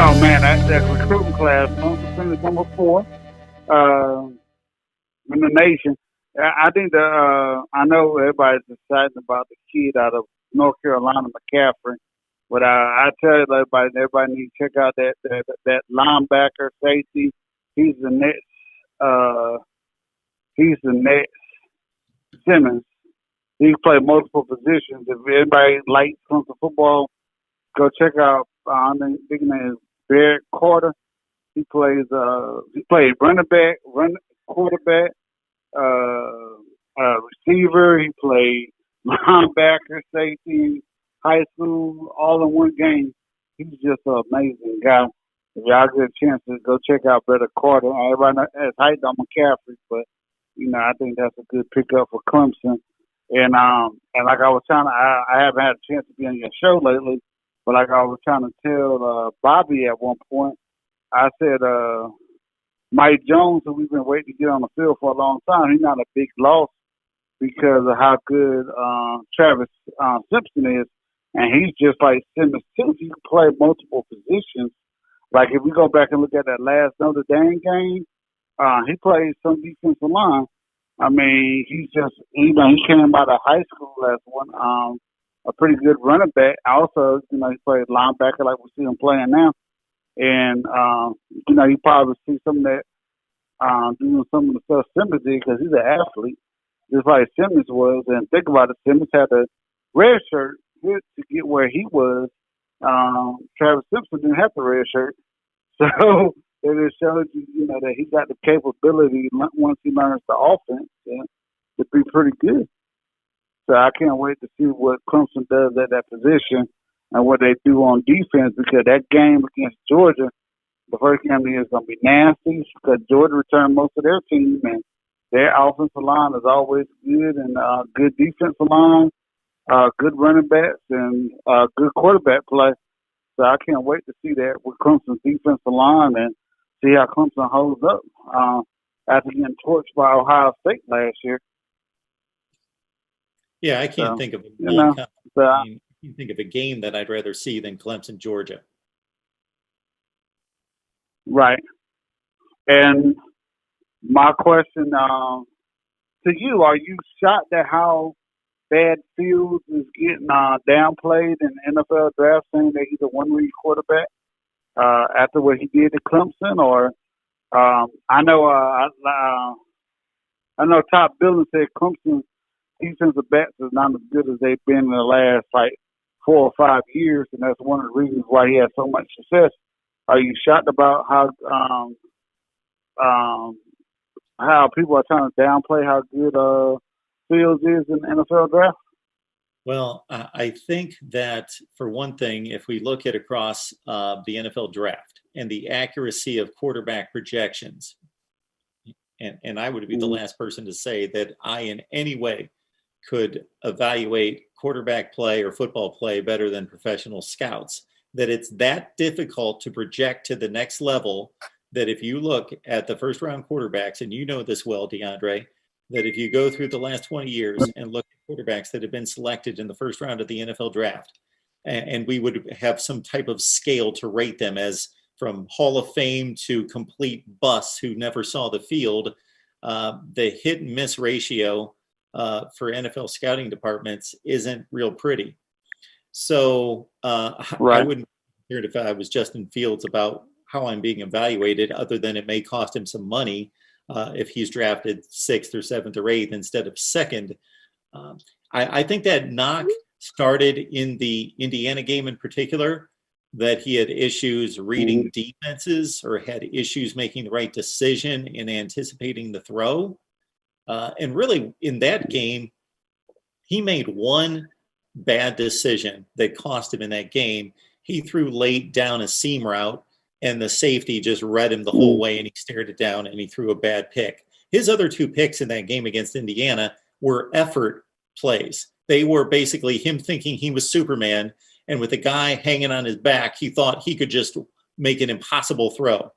Oh man, that recruiting class, Clemson is number 4 in the nation. I think I know everybody's excited about the kid out of North Carolina, McCaffrey, but I tell everybody needs to check out that linebacker safety. He's the next. He's the next Simmons. He played multiple positions. If anybody likes Clemson football, go check out. I think his name is Barrett Carter. He played running back, quarterback, receiver. He played linebacker, safety, high school, all in one game. He's just an amazing guy. If y'all get a chance to go check out Barrett Carter, everybody has hyped on McCaffrey, but I think that's a good pickup for Clemson. And like I was I haven't had a chance to be on your show lately, but like I was trying to tell Bobby at one point, I said Mike Jones, who we've been waiting to get on the field for a long time, he's not a big loss because of how good Travis Simpson is, and he's just like Simmons too. He can play multiple positions. Like if we go back and look at that last Notre Dame game, he played some defensive line. I mean, he's just, he came out of high school as a pretty good running back. Also, he played linebacker like we see him playing now. And, you probably see some of that, doing some of the stuff Simmons did because he's an athlete, just like Simmons was. And think about it, Simmons had a red shirt to get where he was. Travis Simpson didn't have the red shirt. So, it just shows you, that he got the capability once he learns the offense to be pretty good. So I can't wait to see what Clemson does at that position and what they do on defense because that game against Georgia, the first game is going to be nasty because Georgia returned most of their team and their offensive line is always good and good defensive line, good running backs, and good quarterback play. So I can't wait to see that with Clemson's defensive line and see how Clemson holds up after getting torched by Ohio State last year. Yeah, I can't think of a game that I'd rather see than Clemson, Georgia. Right. And my question to you, are you shocked at how bad Fields is getting downplayed in the NFL draft, saying that he's a one-read quarterback? After what he did at Clemson, or I know Top Billing said Clemson defensive backs is not as good as they've been in the last 4 or 5 years, and that's one of the reasons why he had so much success. Are you shocked about how people are trying to downplay how good Fields is in the NFL draft? Well, I think that, for one thing, if we look at across the NFL draft and the accuracy of quarterback projections, and I would be the last person to say that I in any way could evaluate quarterback play or football play better than professional scouts, that it's that difficult to project to the next level that if you look at the first-round quarterbacks, and you know this well, DeAndre, that if you go through the last 20 years and look at quarterbacks that have been selected in the first round of the NFL draft, and we would have some type of scale to rate them as from Hall of Fame to complete busts who never saw the field, the hit and miss ratio for NFL scouting departments isn't real pretty. So I wouldn't be concerned if I was Justin Fields about how I'm being evaluated, other than it may cost him some money if he's drafted 6th or 7th or 8th instead of 2nd. I think that knock started in the Indiana game in particular, that he had issues reading defenses or had issues making the right decision in anticipating the throw. And really, in that game, he made one bad decision that cost him in that game. He threw late down a seam route, and the safety just read him the whole way, and he stared it down, and he threw a bad pick. His other 2 picks in that game against Indiana were effort plays. They were basically him thinking he was Superman, and with a guy hanging on his back, he thought he could just make an impossible throw.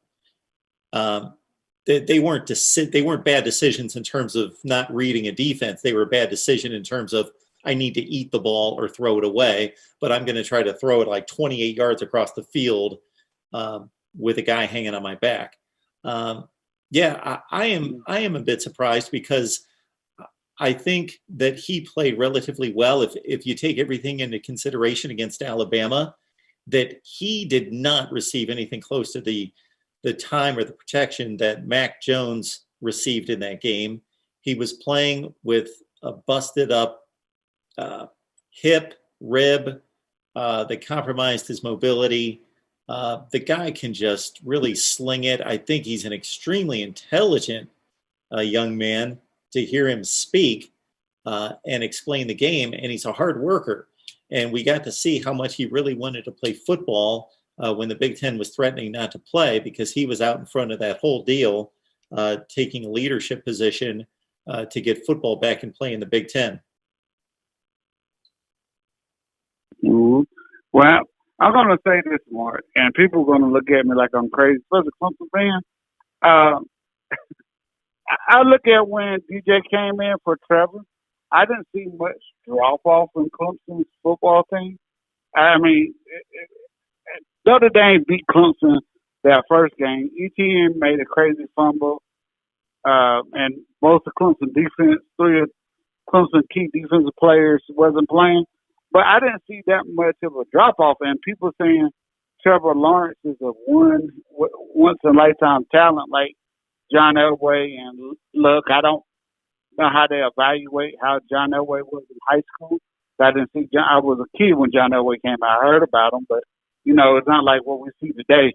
They weren't bad decisions in terms of not reading a defense. They were a bad decision in terms of, I need to eat the ball or throw it away, but I'm going to try to throw it 28 yards across the field with a guy hanging on my back. I am a bit surprised because I think that he played relatively well. If you take everything into consideration against Alabama, that he did not receive anything close to the time or the protection that Mac Jones received in that game. He was playing with a busted up hip, rib that compromised his mobility. The guy can just really sling it. I think he's an extremely intelligent young man. To hear him speak and explain the game, and he's a hard worker. And we got to see how much he really wanted to play football when the Big Ten was threatening not to play, because he was out in front of that whole deal, taking a leadership position to get football back in play in the Big Ten. Mm-hmm. Well, I'm going to say this, Mark, and people are going to look at me like I'm crazy. As a Clemson fan, I look at when DJ came in for Trevor. I didn't see much drop-off in Clemson's football team. I mean, Notre Dame beat Clemson that first game. ETN made a crazy fumble, and most of Clemson defense, 3 of Clemson key defensive players wasn't playing. But I didn't see that much of a drop-off, and people saying Trevor Lawrence is a once-in-a-lifetime talent like John Elway and Luck. I don't know how they evaluate how John Elway was in high school. I didn't see John. I was a kid when John Elway came out. I heard about him, but it's not like what we see today.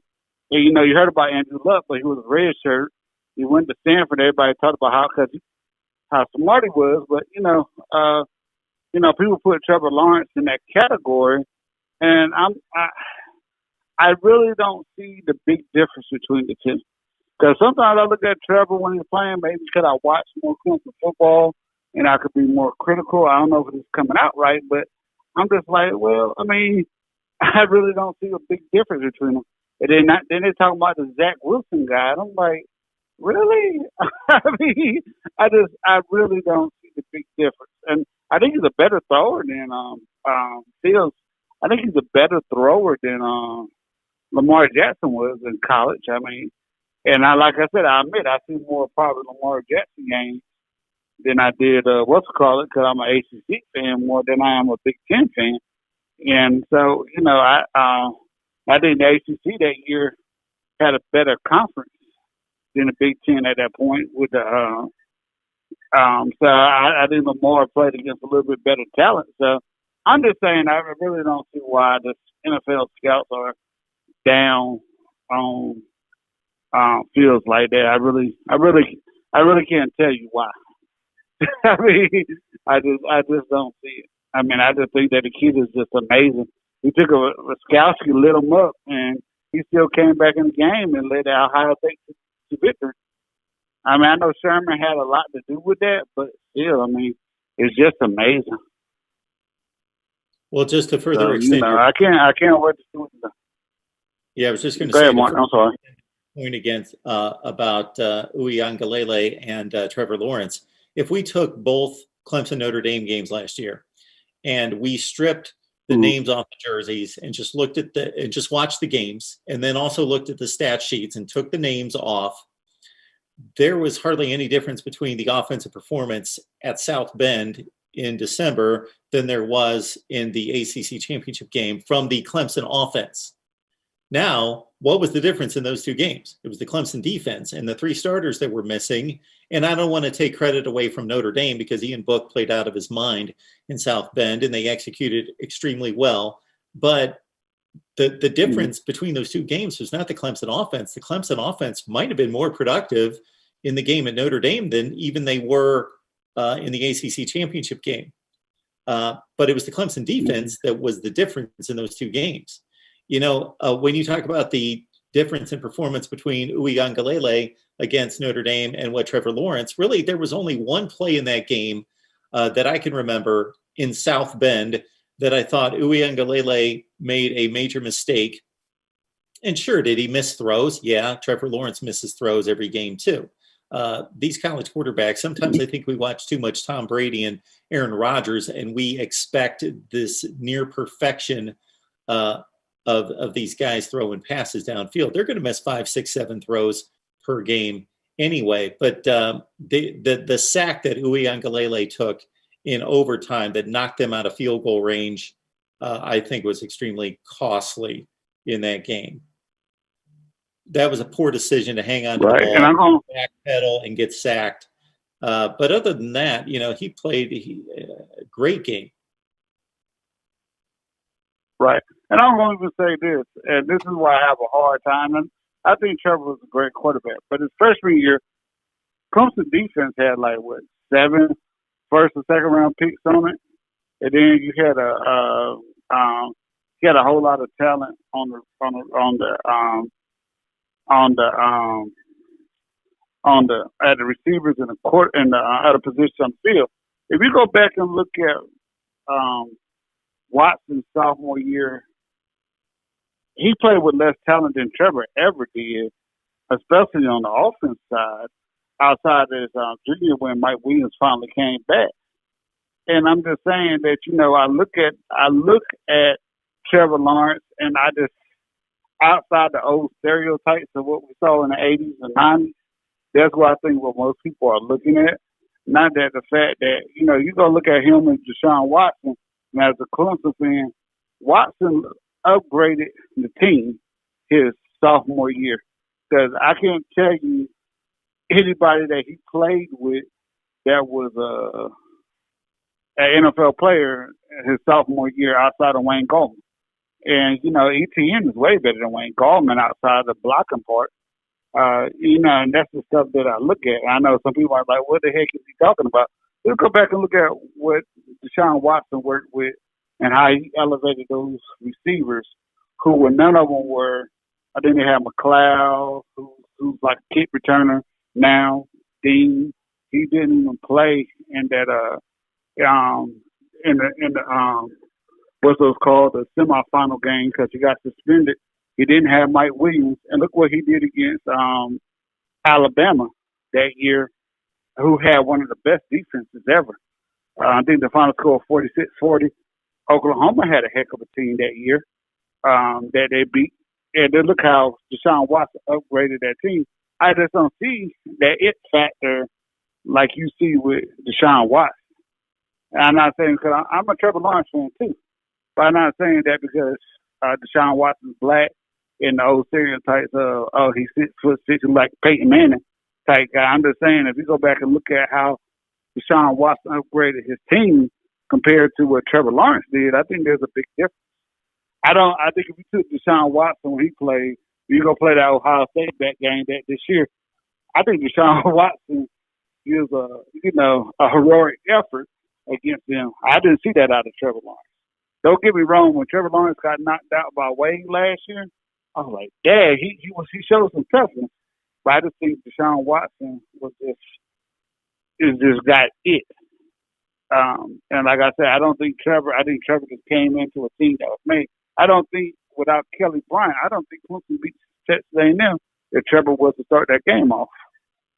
And, you heard about Andrew Luck, but he was a red shirt. He went to Stanford. Everybody talked about how smart he was, but people put Trevor Lawrence in that category, and I really don't see the big difference between the two. Because sometimes I look at Trevor when he's playing, maybe because I watch more Clemson football and I could be more critical. I don't know if it's coming out right, but I'm just like, well, I mean, I really don't see a big difference between them. And then they talk about the Zach Wilson guy, and I'm like, really? I mean, I really don't see the big difference. And I think he's a better thrower than Fields. I think he's a better thrower than Lamar Jackson was in college. I mean, and like I said, I admit I see more probably Lamar Jackson games than I did because I'm an ACC fan more than I am a Big Ten fan. And so, I think the ACC that year had a better conference than the Big Ten at that point with the so I think Lamar played against a little bit better talent. So I'm just saying I really don't see why the NFL scouts are down on Fields like that. I really can't tell you why. I mean, I just don't see it. I mean, I just think that the kid is just amazing. He took Raskowski, lit him up, and he still came back in the game and led Ohio State to victory. I mean, I know Sherman had a lot to do with that, but still, I mean, it's just amazing. Well, just to further extend, I can't wait to see what. Yeah, I was just going to say. Go ahead, Mark. I'm sorry. Point against about Uiagalelei and Trevor Lawrence. If we took both Clemson Notre Dame games last year and we stripped the names off the jerseys and just looked at and just watched the games and then also looked at the stat sheets and took the names off, there was hardly any difference between the offensive performance at South Bend in December than there was in the ACC championship game from the Clemson offense. Now, what was the difference in those two games? It was the Clemson defense and the 3 starters that were missing. And I don't want to take credit away from Notre Dame because Ian Book played out of his mind in South Bend and they executed extremely well. But the difference between those two games was not the Clemson offense. The Clemson offense might have been more productive in the game at Notre Dame than even they were in the ACC championship game. But it was the Clemson defense that was the difference in those two games. When you talk about the difference in performance between Uiagalelei against Notre Dame and what Trevor Lawrence, really there was only one play in that game that I can remember in South Bend that I thought Uiagalelei made a major mistake. And sure, did he miss throws? Yeah, Trevor Lawrence misses throws every game too. These college quarterbacks, sometimes I think we watch too much Tom Brady and Aaron Rodgers and we expect this near perfection of these guys throwing passes downfield. They're going to miss 5, 6, 7 throws per game anyway. But the sack that Uiagalelei took in overtime that knocked them out of field goal range, I think was extremely costly in that game. That was a poor decision to hang on to the ball, And I'm going backpedal, and get sacked. But other than that, he played a great game. Right. And I'm going to even say this, and this is why I have a hard time. And I think Trevor was a great quarterback. But his freshman year, Clemson defense had 7 first and second round picks on it. And then you had a whole lot of talent on the receivers and the court and the other position on the field. If you go back and look at Watson's sophomore year, he played with less talent than Trevor ever did, especially on the offense side, outside of his junior when Mike Williams finally came back. And I'm just saying that, I look at Trevor Lawrence, and I just, outside the old stereotypes of what we saw in the 80s and 90s, that's what I think what most people are looking at. Not that the fact that, you go look at him and Deshaun Watson, and as a Clemson fan, Watson upgraded the team his sophomore year. Because I can't tell you anybody that he played with that was an NFL player his sophomore year outside of Wayne Gallman. And, ETN is way better than Wayne Gallman outside the blocking part. And that's the stuff that I look at. I know some people are like, what the heck is he talking about? Let's go back and look at what Deshaun Watson worked with and how he elevated those receivers who none of them were. I think they had McLeod, who's like a kick returner now. Dean, he didn't even play in that what's those called, the semifinal game, because he got suspended. He didn't have Mike Williams, and look what he did against Alabama that year, who had one of the best defenses ever. I think the final score 46-40. Oklahoma had a heck of a team that year that they beat. And then look how Deshaun Watson upgraded that team. I just don't see that it factor like you see with Deshaun Watson. And I'm not saying because I'm a Trevor Lawrence fan too, but I'm not saying that because Deshaun Watson's black and the old stereotypes of he's 6'6" like Peyton Manning type guy. I'm just saying if you go back and look at how Deshaun Watson upgraded his team compared to what Trevor Lawrence did, I think there's a big difference. I think if you took Deshaun Watson when he played, you go play that Ohio State back game this year, I think Deshaun Watson is a heroic effort against them. I didn't see that out of Trevor Lawrence. Don't get me wrong, when Trevor Lawrence got knocked out by Wade last year, I was like, dang, he showed some toughness. But I just think Deshaun Watson just got it. And like I said, I think Trevor just came into a team that was made. I don't think without Kelly Bryant, I don't think Clemson beat Texas A&M if Trevor was to start that game off.